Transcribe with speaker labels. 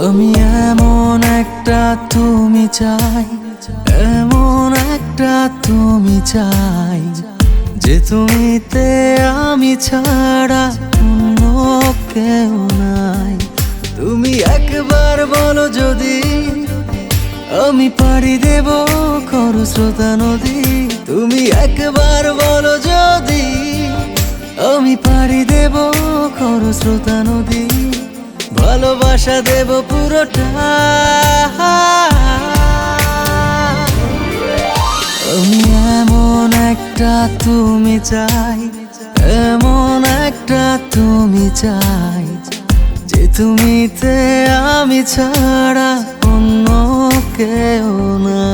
Speaker 1: আমি এমন একটা তুমি চাই, এমন একটা তুমি চাই, যে তুমিতে আমি ছাড়া অন্য কেউ নাই। তুমি একবার বলো যদি আমি পাড়ি দেব খরস্রোতা নদী। তুমি একবার বলো যদি আমি পাড়ি দেব খরস্রোতা নদী। ভালোবাসা দেব পুরোটা। আমি এমন একটা তুমি চাই, এমন একটা তুমি চাই, যে তুমিতে আমি ছাড়া অন্য কেউ না।